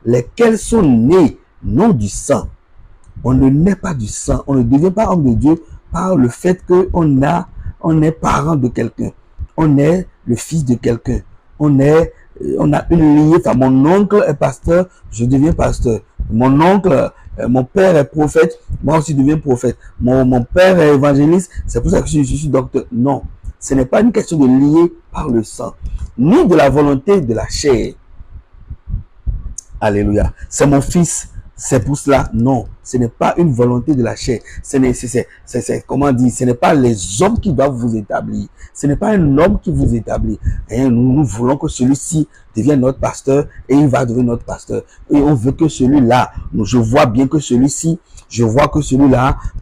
lesquels sont nés non du sang. On ne naît pas du sang, on ne devient pas homme de Dieu par le fait qu'on est parent de quelqu'un, on est le fils de quelqu'un, on a une lignée. Enfin, mon oncle est pasteur, je deviens pasteur. Mon oncle, mon père est prophète, moi aussi je deviens prophète. Mon père est évangéliste, c'est pour ça que je suis docteur. Non, ce n'est pas une question de lier par le sang, ni de la volonté de la chair. Alléluia. C'est mon fils, c'est pour cela. Non, ce n'est pas une volonté de la chair. Comment dire, ce n'est pas les hommes qui doivent vous établir. Ce n'est pas un homme qui vous établit. Et nous voulons que celui-ci devienne notre pasteur et il va devenir notre pasteur. Et on veut que celui-là, je vois bien que celui-ci,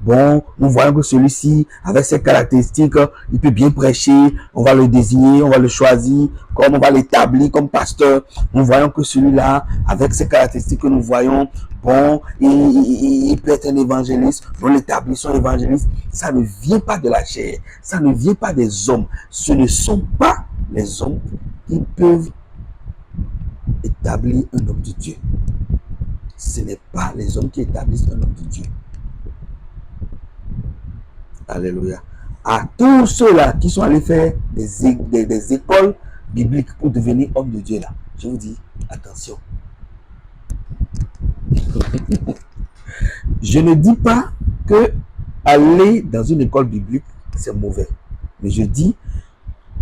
bon, nous voyons que celui-ci, avec ses caractéristiques, il peut bien prêcher, on va le désigner, on va le choisir, comme on va l'établir comme pasteur. Nous voyons que celui-là, avec ses caractéristiques que nous voyons, bon, il peut être un évangéliste, on l'établit son évangéliste. Ça ne vient pas de la chair, ça ne vient pas des hommes. Ce ne sont pas les hommes qui peuvent établir un homme de Dieu. Ce n'est pas les hommes qui établissent un homme de Dieu. Alléluia. À tous ceux-là qui sont allés faire des écoles bibliques pour devenir homme de Dieu, là, je vous dis, attention. Je ne dis pas que aller dans une école biblique, c'est mauvais. Mais je dis,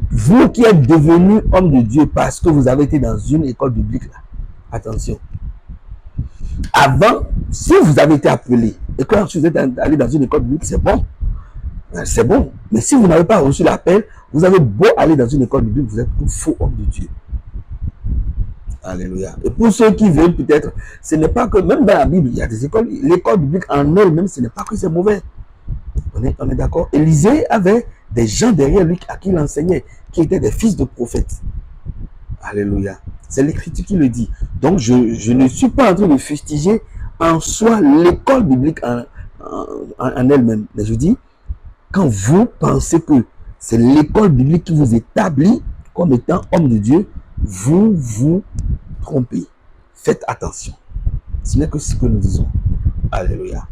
vous qui êtes devenu homme de Dieu parce que vous avez été dans une école biblique, là, attention. Avant, si vous avez été appelé et que vous êtes allé dans une école biblique, c'est bon. C'est bon. Mais si vous n'avez pas reçu l'appel, vous avez beau aller dans une école biblique, vous êtes un faux homme de Dieu. Alléluia. Et pour ceux qui veulent peut-être, ce n'est pas que, même dans la Bible, il y a des écoles, l'école biblique en elle-même, ce n'est pas que c'est mauvais. On est d'accord. Élisée avait des gens derrière lui à qui il enseignait, qui étaient des fils de prophètes. Alléluia. C'est l'Écriture qui le dit. Donc, je ne suis pas en train de fustiger en soi l'école biblique en elle-même. Mais je dis, quand vous pensez que c'est l'école biblique qui vous établit comme étant homme de Dieu, vous vous trompez. Faites attention. Ce n'est que ce que nous disons. Alléluia.